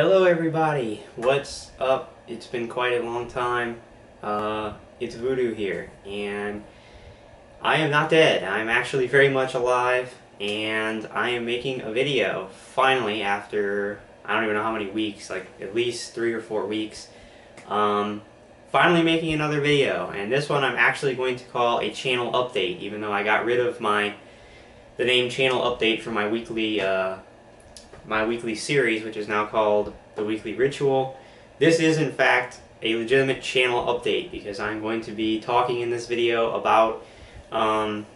Hello everybody, what's up? It's been quite a long time. It's Voodoo here, and I am not dead. I'm actually very much alive, and I am making a video, finally, after I don't even know how many weeks, like at least 3 or 4 weeks. Finally making another video, and this one I'm actually going to call a channel update, even though I got rid of the name channel update for my weekly series, which is now called The Weekly Ritual. This is in fact a legitimate channel update because I'm going to be talking in this video about, I'm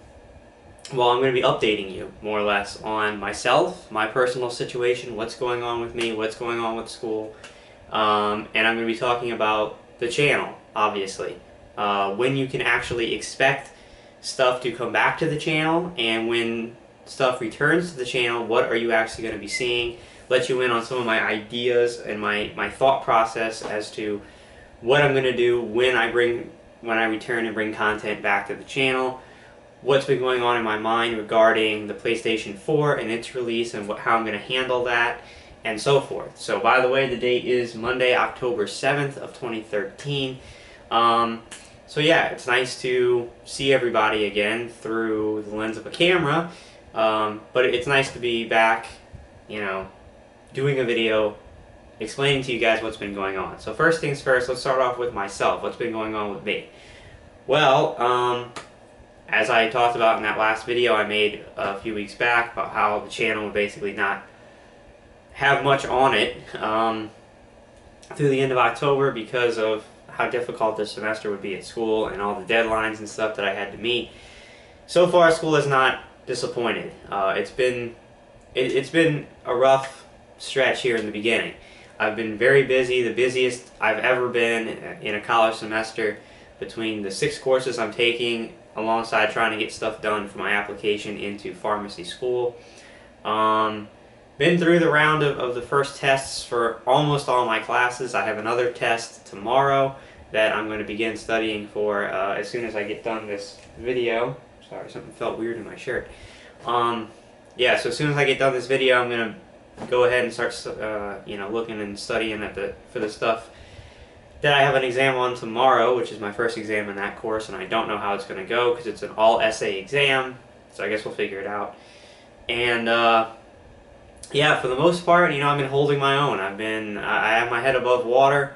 going to be updating you more or less on myself, my personal situation, what's going on with me, what's going on with school, and I'm going to be talking about the channel, obviously. When you can actually expect stuff to come back to the channel, and when stuff returns to the channel, what are you actually going to be seeing. Let you in on some of my ideas and my thought process as to what I'm going to do when I return and bring content back to the channel, what's been going on in my mind regarding the PlayStation 4 and its release and how I'm going to handle that, and so forth. So by the way, the date is Monday, October 7th of 2013. So yeah, it's nice to see everybody again through the lens of a camera. But it's nice to be back, doing a video explaining to you guys what's been going on. So first things first, let's start off with myself. What's been going on with me? Well, as I talked about in that last video I made a few weeks back about how the channel would basically not have much on it through the end of October because of how difficult this semester would be at school and all the deadlines and stuff that I had to meet. So far, school has not disappointed. It's been a rough stretch here in the beginning. I've been very busy, the busiest I've ever been in a college semester, between the 6 courses I'm taking alongside trying to get stuff done for my application into pharmacy school. Been through the round of the first tests for almost all my classes. I have another test tomorrow that I'm going to begin studying for as soon as I get done this video. Sorry, something felt weird in my shirt. Yeah, so as soon as I get done this video, I'm going to go ahead and start, looking and studying for the stuff that I have an exam on tomorrow, which is my first exam in that course, and I don't know how it's going to go because it's an all-essay exam, so I guess we'll figure it out. And, yeah, for the most part, I've been holding my own. I have my head above water.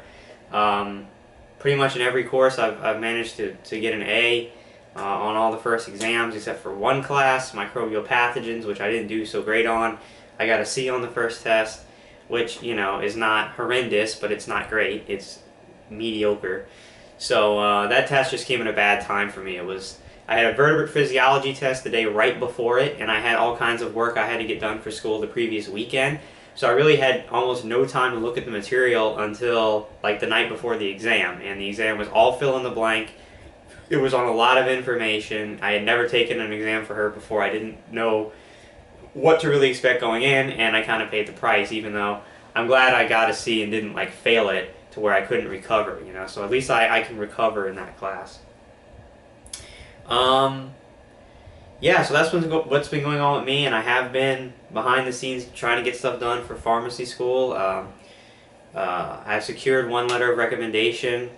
Pretty much in every course, I've managed to get an A. On all the first exams except for one class, microbial pathogens, which I didn't do so great on. I got a C on the first test, which, is not horrendous, but it's not great. It's mediocre. So that test just came at a bad time for me. I had a vertebrate physiology test the day right before it, and I had all kinds of work I had to get done for school the previous weekend. So I really had almost no time to look at the material until like the night before the exam, and the exam was all fill in the blank. It was on a lot of information. I had never taken an exam for her before. I didn't know what to really expect going in, and I kind of paid the price, even though I'm glad I got a C and didn't fail it to where I couldn't recover, so at least I can recover in that class. Yeah, so that's what's been going on with me, and I have been behind the scenes trying to get stuff done for pharmacy school. I've secured one letter of recommendation.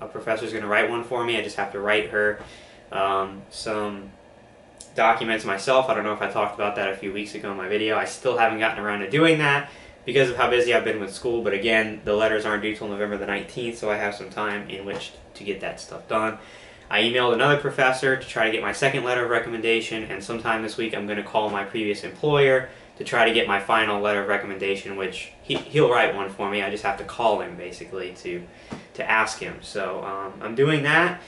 A professor's going to write one for me. I just have to write her some documents myself. I don't know if I talked about that a few weeks ago in my video. I still haven't gotten around to doing that because of how busy I've been with school, but again, the letters aren't due till November the 19th, so I have some time in which to get that stuff done. I emailed another professor to try to get my second letter of recommendation, and sometime this week I'm going to call my previous employer to try to get my final letter of recommendation, which he'll write one for me. I just have to call him basically to ask him. So I'm doing that.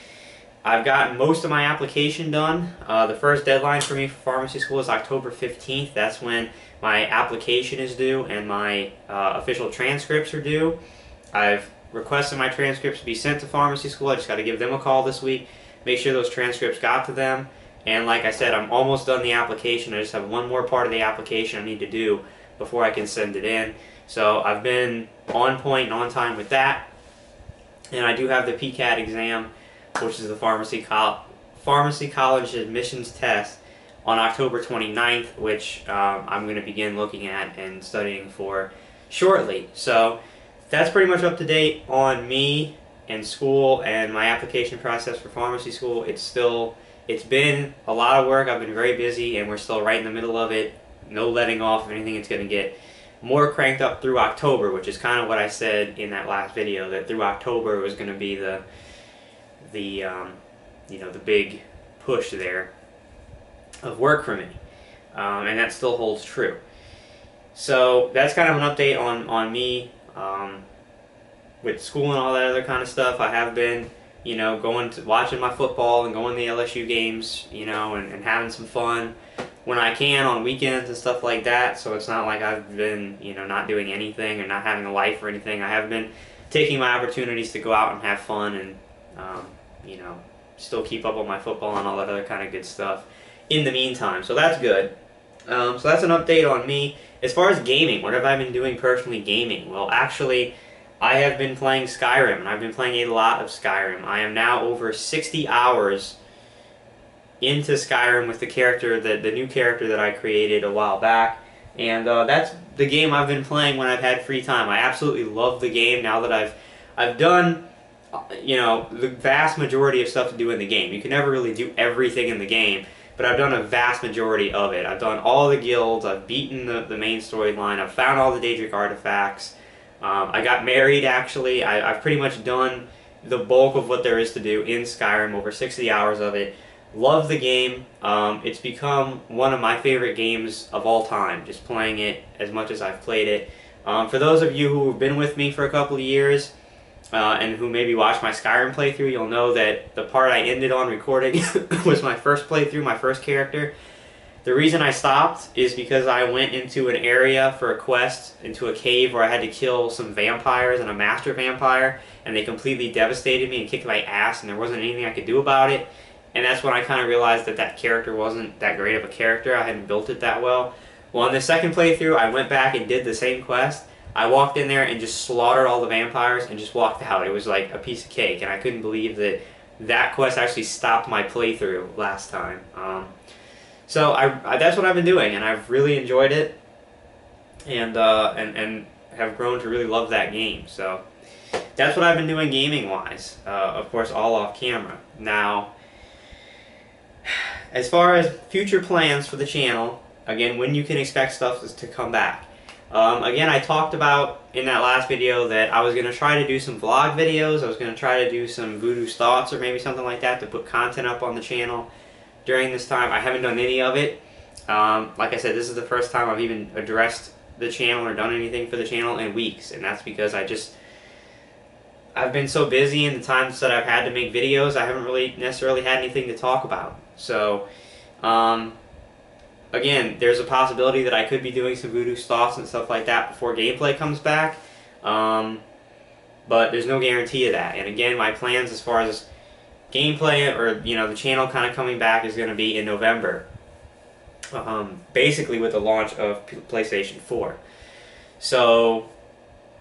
I've gotten most of my application done. The first deadline for me for pharmacy school is October 15th. That's when my application is due and my official transcripts are due. I've requested my transcripts to be sent to pharmacy school. I just got to give them a call this week, make sure those transcripts got to them. And like I said, I'm almost done the application. I just have one more part of the application I need to do before I can send it in. So I've been on point and on time with that. And I do have the PCAT exam, which is the Pharmacy College Admissions Test, on October 29th, which I'm going to begin looking at and studying for shortly. So that's pretty much up to date on me and school and my application process for pharmacy school. It's been a lot of work. I've been very busy, and we're still right in the middle of it. No letting off. If anything, it's going to get more cranked up through October, which is kind of what I said in that last video, that through October was going to be the big push there of work for me, and that still holds true. So that's kind of an update on me with school and all that other kind of stuff. I have been, watching my football and going to the LSU games, and having some fun when I can on weekends and stuff like that. So it's not like I've been, not doing anything or not having a life or anything. I have been taking my opportunities to go out and have fun and, still keep up on my football and all that other kind of good stuff in the meantime. So that's good. So that's an update on me. As far as gaming, what have I been doing personally gaming? Well, actually, I have been playing Skyrim, and I've been playing a lot of Skyrim. I am now over 60 hours into Skyrim with the new character that I created a while back, and that's the game I've been playing when I've had free time. I absolutely love the game now that I've done the vast majority of stuff to do in the game. You can never really do everything in the game, but I've done a vast majority of it. I've done all the guilds, I've beaten the main storyline, I've found all the Daedric artifacts, I got married actually. I've pretty much done the bulk of what there is to do in Skyrim, over 60 hours of it. Love the game. It's become one of my favorite games of all time, just playing it as much as I've played it. For those of you who have been with me for a couple of years, and who maybe watched my Skyrim playthrough, you'll know that the part I ended on recording was my first playthrough, my first character. The reason I stopped is because I went into an area for a quest, into a cave where I had to kill some vampires and a master vampire, and they completely devastated me and kicked my ass, and there wasn't anything I could do about it. And that's when I kind of realized that that character wasn't that great of a character. I hadn't built it that well. Well, on the second playthrough, I went back and did the same quest. I walked in there and just slaughtered all the vampires and just walked out. It was like a piece of cake, and I couldn't believe that that quest actually stopped my playthrough last time. So that's what I've been doing, and I've really enjoyed it, and have grown to really love that game. So that's what I've been doing gaming-wise. Of course, all off camera. Now, as far as future plans for the channel, again, when you can expect stuff to come back. Again, I talked about in that last video that I was going to try to do some vlog videos. I was going to try to do some Voodoo's Thoughts or maybe something like that to put content up on the channel during this time. I haven't done any of it. Like I said, this is the first time I've even addressed the channel or done anything for the channel in weeks, and that's because I've been so busy in the times that I've had to make videos, I haven't really necessarily had anything to talk about. So, again, there's a possibility that I could be doing some Voodoo's Thoughts and stuff like that before gameplay comes back, but there's no guarantee of that. And again, my plans as far as gameplay or the channel kind of coming back is going to be in November, basically with the launch of PlayStation 4. So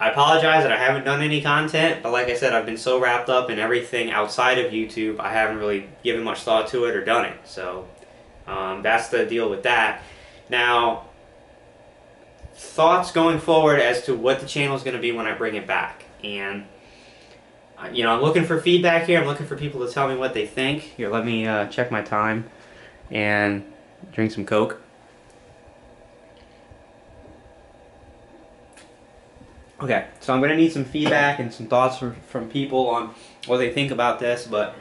I apologize that I haven't done any content, but like I said, I've been so wrapped up in everything outside of YouTube, I haven't really given much thought to it or done it. So that's the deal with that. Now, thoughts going forward as to what the channel is going to be when I bring it back. And I'm looking for feedback here. I'm looking for people to tell me what they think. Here, let me check my time and drink some Coke. Okay, so I'm going to need some feedback and some thoughts from people on what they think about this, but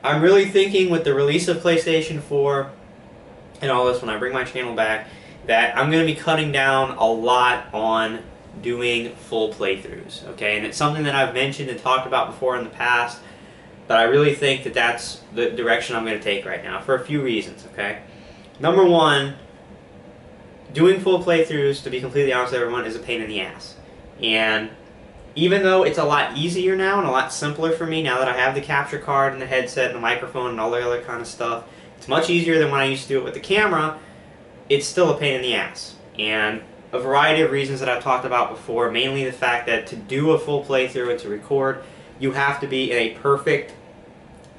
I'm really thinking with the release of PlayStation 4 and all this, when I bring my channel back, that I'm going to be cutting down a lot on doing full playthroughs, okay? And it's something that I've mentioned and talked about before in the past, but I really think that that's the direction I'm going to take right now for a few reasons, okay? Number one, doing full playthroughs, to be completely honest with everyone, is a pain in the ass. And even though it's a lot easier now and a lot simpler for me now that I have the capture card and the headset and the microphone and all the other kind of stuff, it's much easier than when I used to do it with the camera, it's still a pain in the ass. And a variety of reasons that I've talked about before, mainly the fact that to do a full playthrough and to record, you have to be in a perfect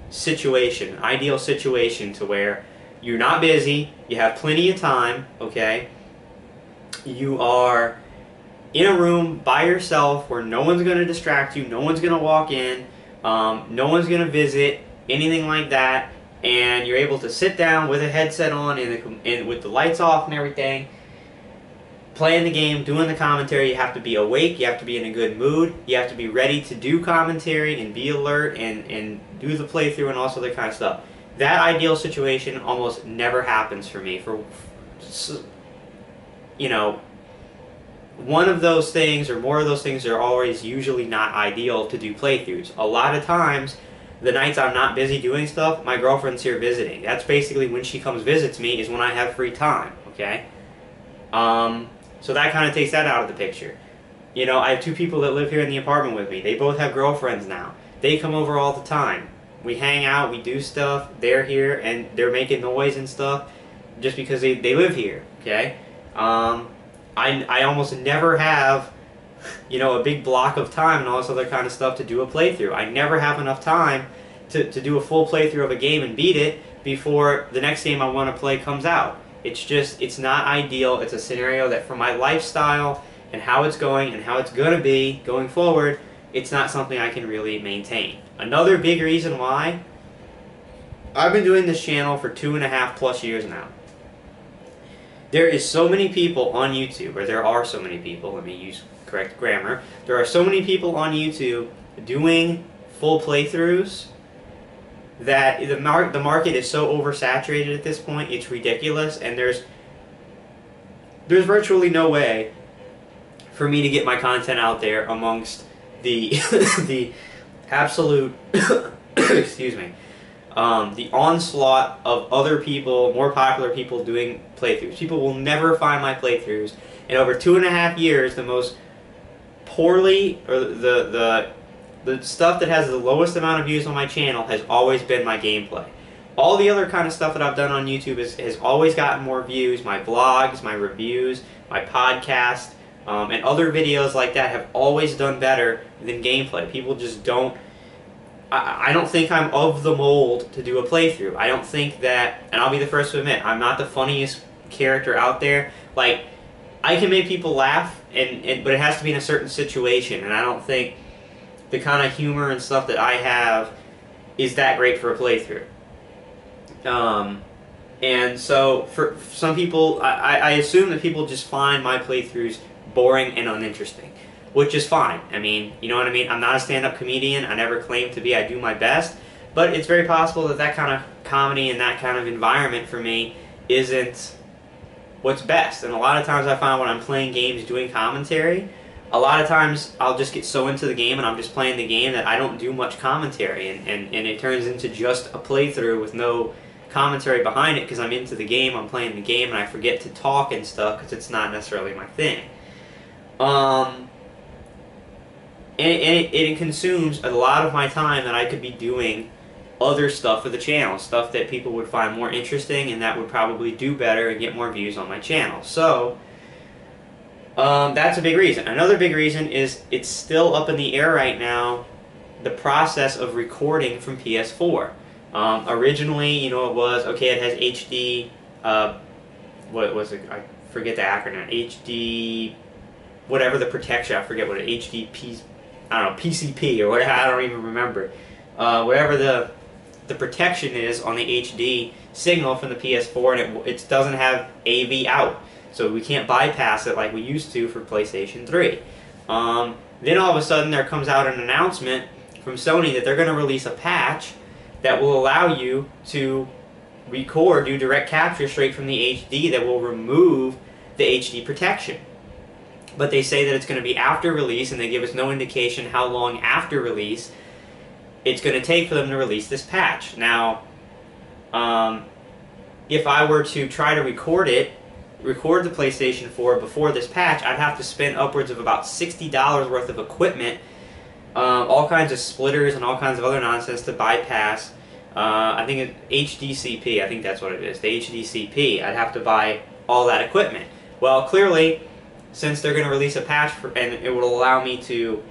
situation, an ideal situation to where you're not busy, you have plenty of time, okay? You are in a room by yourself where no one's going to distract you, no one's going to walk in, no one's going to visit, anything like that, and you're able to sit down with a headset on and with the lights off and everything, playing the game, doing the commentary. You have to be awake, you have to be in a good mood, you have to be ready to do commentary and be alert and do the playthrough and all sorts of that kind of stuff. That ideal situation almost never happens for me. You know, one of those things or more of those things are always usually not ideal to do playthroughs. A lot of times, the nights I'm not busy doing stuff, my girlfriend's here visiting. That's basically when she comes visits me, is when I have free time, okay? So that kind of takes that out of the picture. You know, I have 2 people that live here in the apartment with me. They both have girlfriends now. They come over all the time. We hang out, we do stuff, they're here, and they're making noise and stuff just because they live here, okay? I almost never have, you know, a big block of time and all this other kind of stuff to do a playthrough. I never have enough time to do a full playthrough of a game and beat it before the next game I want to play comes out. It's just, it's not ideal. It's a scenario that for my lifestyle and how it's going and how it's going to be going forward, it's not something I can really maintain. Another big reason why, I've been doing this channel for 2.5+ years now. There is so many people on YouTube, or there are so many people, let me use correct grammar, there are so many people on YouTube doing full playthroughs that the market is so oversaturated at this point, it's ridiculous, and there's virtually no way for me to get my content out there amongst the the absolute excuse me, the onslaught of other people, more popular people doing playthroughs. People will never find my playthroughs. In over 2.5 years, the most poorly, or the stuff that has the lowest amount of views on my channel has always been my gameplay. All the other kind of stuff that I've done on YouTube has always gotten more views. My vlogs, my reviews, my podcast, and other videos like that have always done better than gameplay. People just don't... I don't think I'm of the mold to do a playthrough. I don't think that, and I'll be the first to admit, I'm not the funniest character out there. Like, I can make people laugh, but it has to be in a certain situation, and I don't think the kind of humor and stuff that I have is that great for a playthrough. And so, for some people, I assume that people just find my playthroughs boring and uninteresting. Which is fine. I mean, you know what I mean? I'm not a stand-up comedian. I never claim to be. I do my best. But it's very possible that that kind of comedy and that kind of environment for me isn't what's best. And a lot of times I find when I'm playing games doing commentary, a lot of times I'll just get so into the game and I'm just playing the game that I don't do much commentary. And it turns into just a playthrough with no commentary behind it because I'm into the game, I'm playing the game, and I forget to talk and stuff because it's not necessarily my thing. And it consumes a lot of my time that I could be doing other stuff for the channel, stuff that people would find more interesting and that would probably do better and get more views on my channel. So, that's a big reason. Another big reason is it's still up in the air right now, the process of recording from PS4. Originally, you know, it was, okay, it has HD, what was it, I forget the acronym, HD, whatever the protection, I forget what it, HDP, I don't know, PCP or whatever, I don't even remember. Whatever the protection is on the HD signal from the PS4, and it doesn't have AV out. So we can't bypass it like we used to for PlayStation 3. Then all of a sudden there comes out an announcement from Sony that they're going to release a patch that will allow you to record, do direct capture straight from the HD that will remove the HD protection. But they say that it's going to be after release, and they give us no indication how long after release it's going to take for them to release this patch. Now, if I were to try to record the PlayStation 4 before this patch, I'd have to spend upwards of about $60 worth of equipment, all kinds of splitters and all kinds of other nonsense to bypass, I think HDCP, I think that's what it is, the HDCP. I'd have to buy all that equipment. Well, clearly, since they're going to release a patch and it will allow me to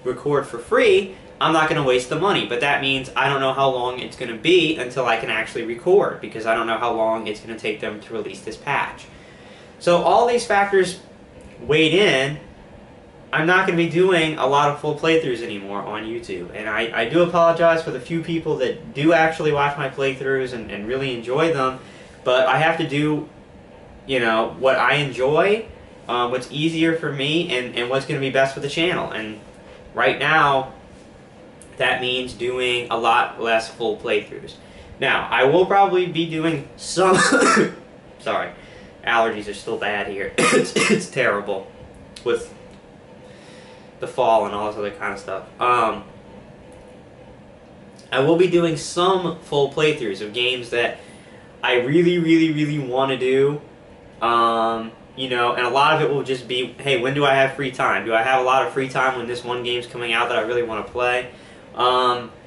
record for free, I'm not going to waste the money. But that means I don't know how long it's going to be until I can actually record, because I don't know how long it's going to take them to release this patch. So all these factors weighed in, I'm not going to be doing a lot of full playthroughs anymore on YouTube. And I do apologize for the few people that do actually watch my playthroughs and really enjoy them. But I have to do, you know, what I enjoy, what's easier for me, and what's going to be best for the channel. And right now, that means doing a lot less full playthroughs. Now, I will probably be doing some... Sorry, allergies are still bad here. It's terrible with the fall and all this other kind of stuff. I will be doing some full playthroughs of games that I really want to do. You know, and a lot of it will just be, hey, when do I have free time? Do I have a lot of free time when this one game's coming out that I really want to play?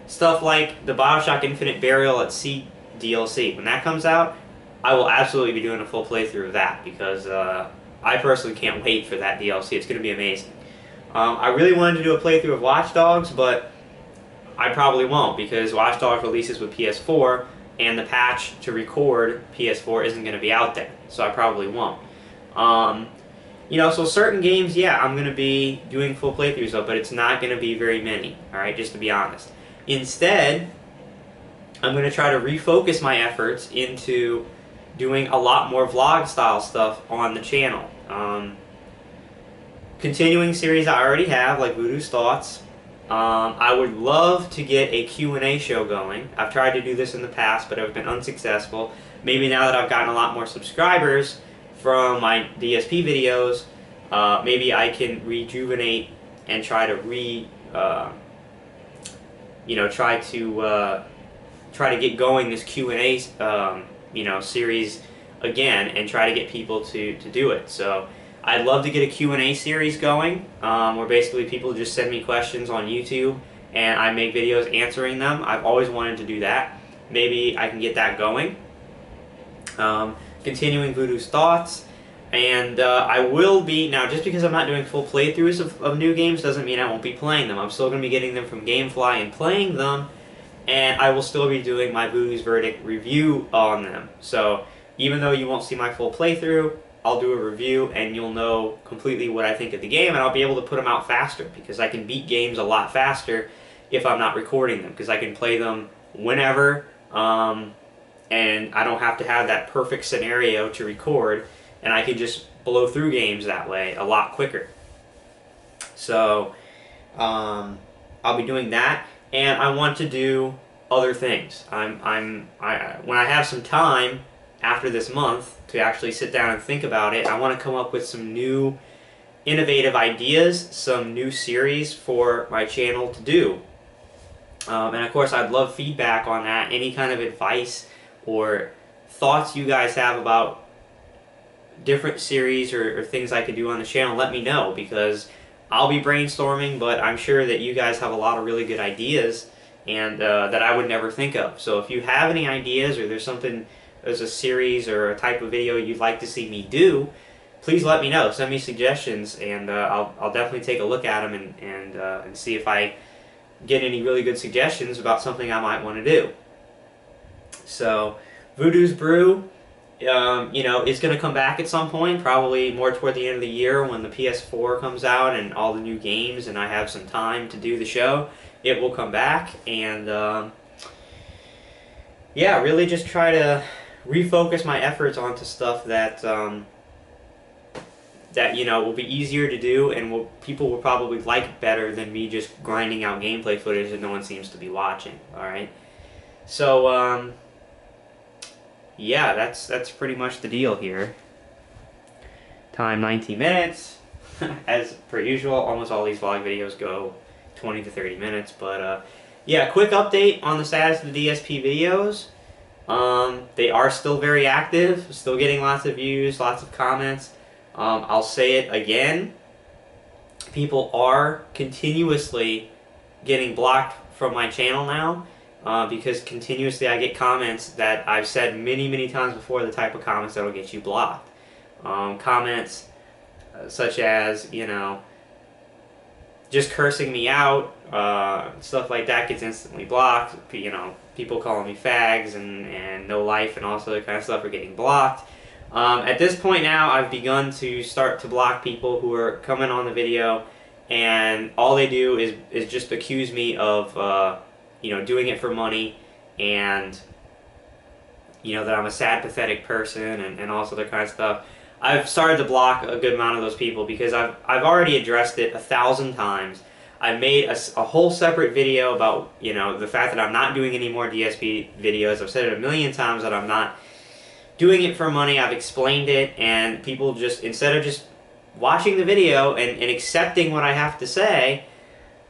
Stuff like the BioShock Infinite Burial at Sea DLC. When that comes out, I will absolutely be doing a full playthrough of that because I personally can't wait for that DLC. It's going to be amazing. I really wanted to do a playthrough of Watch Dogs, but I probably won't because Watch Dogs releases with PS4 and the patch to record PS4 isn't going to be out there, so I probably won't. You know, so certain games, yeah, I'm going to be doing full playthroughs of, but it's not going to be very many, alright, just to be honest. Instead, I'm going to try to refocus my efforts into doing a lot more vlog-style stuff on the channel. Continuing series I already have, like Voodoo's Thoughts. I would love to get a Q&A show going. I've tried to do this in the past, but I've been unsuccessful. Maybe now that I've gotten a lot more subscribers from my DSP videos, maybe I can rejuvenate and try to try to get going this Q&A series again and try to get people to do it. So I'd love to get a Q&A series going where basically people just send me questions on YouTube and I make videos answering them. I've always wanted to do that. Maybe I can get that going. Continuing Voodoo's Thoughts. And I will be, now just because I'm not doing full playthroughs of new games doesn't mean I won't be playing them. I'm still going to be getting them from Gamefly and playing them, and I will still be doing my Voodoo's Verdict review on them. So even though you won't see my full playthrough, I'll do a review and you'll know completely what I think of the game, and I'll be able to put them out faster because I can beat games a lot faster if I'm not recording them because I can play them whenever and I don't have to have that perfect scenario to record, and I can just blow through games that way a lot quicker. So I'll be doing that, and I want to do other things. When I have some time after this month to actually sit down and think about it, I want to come up with some new innovative ideas, some new series for my channel to do. And of course I'd love feedback on that, any kind of advice or thoughts you guys have about different series or things I could do on the channel. Let me know because I'll be brainstorming, but I'm sure that you guys have a lot of really good ideas and that I would never think of. So if you have any ideas or there's a series or a type of video you'd like to see me do, please let me know. Send me suggestions, and I'll definitely take a look at them and see if I get any really good suggestions about something I might want to do. So Voodoo's Brew, is going to come back at some point, probably more toward the end of the year when the PS4 comes out and all the new games and I have some time to do the show. It will come back, and yeah, really just try to refocus my efforts onto stuff that will be easier to do and people will probably like better than me just grinding out gameplay footage that no one seems to be watching. Alright, so yeah, that's pretty much the deal here. Time 19 minutes. As per usual, almost all these vlog videos go 20 to 30 minutes, but yeah, quick update on the status of the DSP videos. They are still very active, still getting lots of views, lots of comments. I'll say it again, people are continuously getting blocked from my channel now because continuously I get comments that I've said many times before, the type of comments that will get you blocked. Comments such as, just cursing me out, stuff like that gets instantly blocked. People calling me fags and no life and all sorts of kind of stuff are getting blocked. At this point now, I've begun to start to block people who are coming on the video and all they do is just accuse me of doing it for money, and that I'm a sad, pathetic person, and all this other kind of stuff. I've started to block a good amount of those people because I've already addressed it 1,000 times. I made a whole separate video about the fact that I'm not doing any more DSP videos. I've said it a million times that I'm not doing it for money. I've explained it, and people just, instead of just watching the video and accepting what I have to say,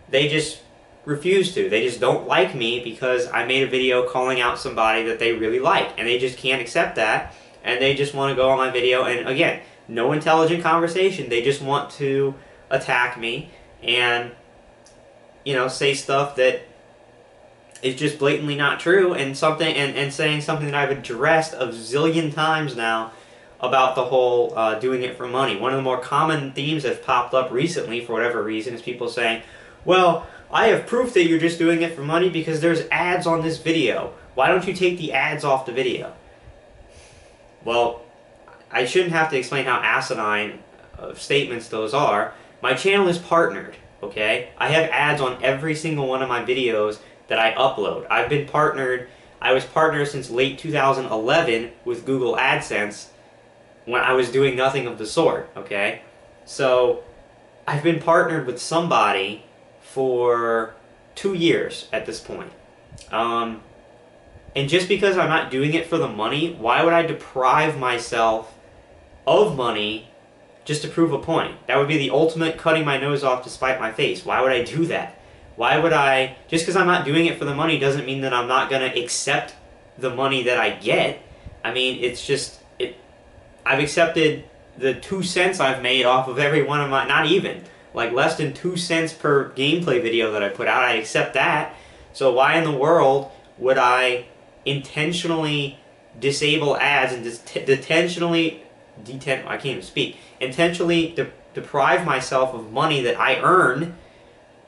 they just refuse to. They just don't like me because I made a video calling out somebody that they really like, and they just can't accept that, and they just want to go on my video, and again, no intelligent conversation. They just want to attack me and say stuff that is just blatantly not true, and saying something that I've addressed a zillion times now about the whole doing it for money. One of the more common themes that have popped up recently, for whatever reason, is people saying, well, I have proof that you're just doing it for money because there's ads on this video. Why don't you take the ads off the video? Well, I shouldn't have to explain how asinine statements those are. My channel is partnered, okay? I have ads on every single one of my videos that I upload. I've been partnered. I was partnered since late 2011 with Google AdSense when I was doing nothing of the sort, okay? So I've been partnered with somebody for 2 years at this point. And just because I'm not doing it for the money, why would I deprive myself of money just to prove a point? That would be the ultimate cutting my nose off to spite my face. Why would I do that? Why would I, just because I'm not doing it for the money doesn't mean that I'm not going to accept the money that I get. I mean, it's just, I've accepted the 2 cents I've made off of every one of my, not even, like less than 2 cents per gameplay video that I put out. I accept that. So why in the world would I intentionally disable ads and intentionally deprive myself of money that I earn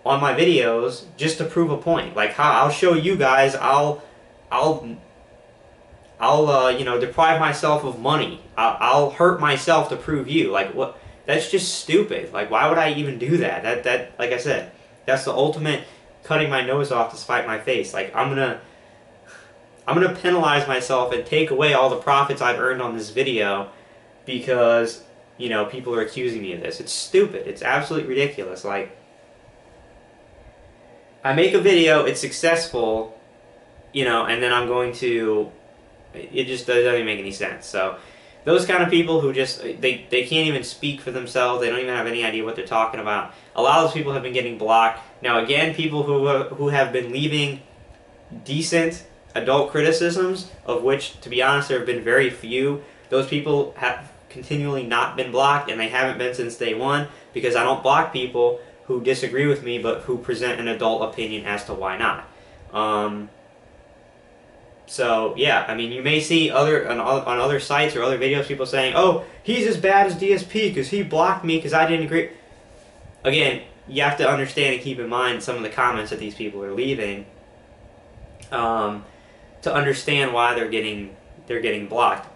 on my videos just to prove a point? Like, how I'll show you guys, I'll deprive myself of money. I'll hurt myself to prove you. Like, what? That's just stupid. Like, why would I even do that? That like I said, that's the ultimate cutting my nose off to spite my face. Like, I'm gonna penalize myself and take away all the profits I've earned on this video because people are accusing me of this. It's stupid. It's absolutely ridiculous. Like, I make a video, it's successful, and then I'm going to, it just doesn't make any sense. So those kind of people who just, they can't even speak for themselves, they don't even have any idea what they're talking about. A lot of those people have been getting blocked. Now again, people who have been leaving decent adult criticisms, of which, to be honest, there have been very few, those people have continually not been blocked, and they haven't been since day one, because I don't block people who disagree with me but who present an adult opinion as to why not. So yeah, I mean, you may see on other sites or other videos people saying, oh, he's as bad as DSP because he blocked me because I didn't agree. Again, you have to understand and keep in mind some of the comments that these people are leaving to understand why they're getting blocked.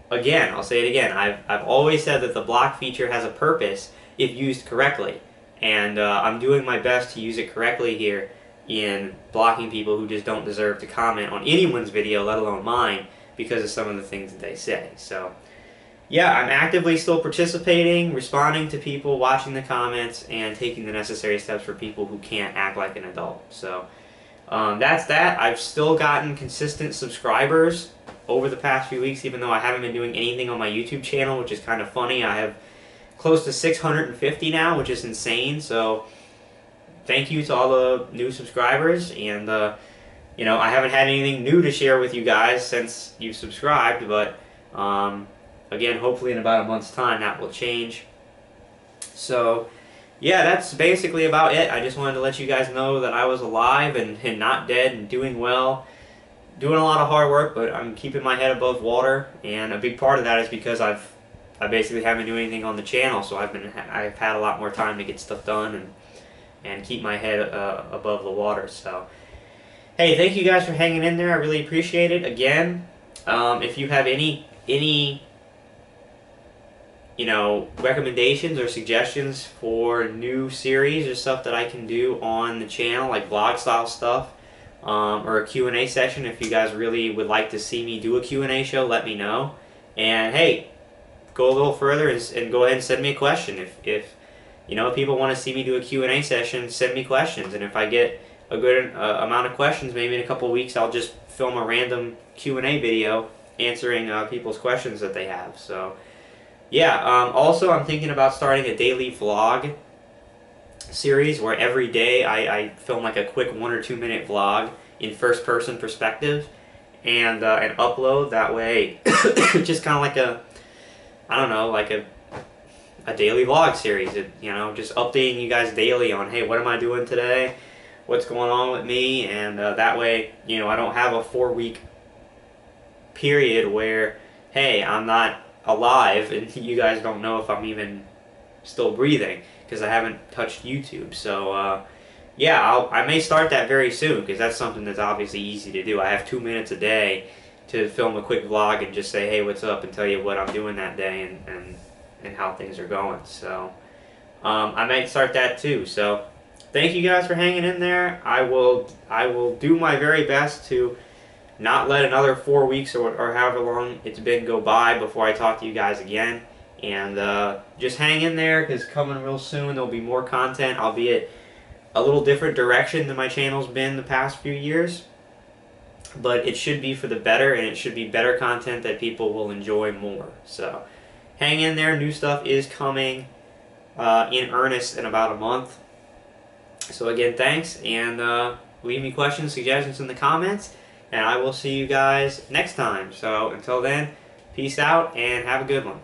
Again, I'll say it again, I've always said that the block feature has a purpose if used correctly, and I'm doing my best to use it correctly here in blocking people who just don't deserve to comment on anyone's video, let alone mine, because of some of the things that they say. So yeah, I'm actively still participating, responding to people, watching the comments, and taking the necessary steps for people who can't act like an adult. So that's that. I've still gotten consistent subscribers over the past few weeks, even though I haven't been doing anything on my YouTube channel, which is kind of funny. I have close to 650 now, which is insane. So thank you to all the new subscribers, and I haven't had anything new to share with you guys since you subscribed, but again, hopefully in about a month's time that will change. So yeah, that's basically about it. I just wanted to let you guys know that I was alive and not dead and doing well, doing a lot of hard work, but I'm keeping my head above water, and a big part of that is because I basically haven't been doing anything on the channel, so I've had a lot more time to get stuff done and keep my head above the water. So hey, thank you guys for hanging in there. I really appreciate it. Again, if you have any recommendations or suggestions for new series or stuff that I can do on the channel, like vlog style stuff, or a Q&A session. If you guys really would like to see me do a Q&A show, let me know. And hey, go a little further and go ahead and send me a question. If people want to see me do a Q&A session, send me questions. And if I get a good amount of questions, maybe in a couple of weeks, I'll just film a random Q&A video answering people's questions that they have. So yeah, also I'm thinking about starting a daily vlog series where every day I film like a quick 1 or 2 minute vlog in first person perspective and upload that way. Just kind of like a daily vlog series. Just updating you guys daily on, hey, what am I doing today? What's going on with me? And that way, I don't have a 4-week period where, hey, I'm not alive and you guys don't know if I'm even still breathing because I haven't touched YouTube. So yeah, I may start that very soon because that's something that's obviously easy to do. I have 2 minutes a day to film a quick vlog and just say, hey, what's up, and tell you what I'm doing that day and how things are going. So I might start that too. So thank you guys for hanging in there. I will do my very best to not let another 4 weeks or however long it's been go by before I talk to you guys again. And just hang in there because coming real soon there'll be more content, albeit a little different direction than my channel's been the past few years. But it should be for the better, and it should be better content that people will enjoy more. So hang in there. New stuff is coming in earnest in about a month. So again, thanks, and leave me questions, suggestions in the comments, and I will see you guys next time. So until then, peace out and have a good one.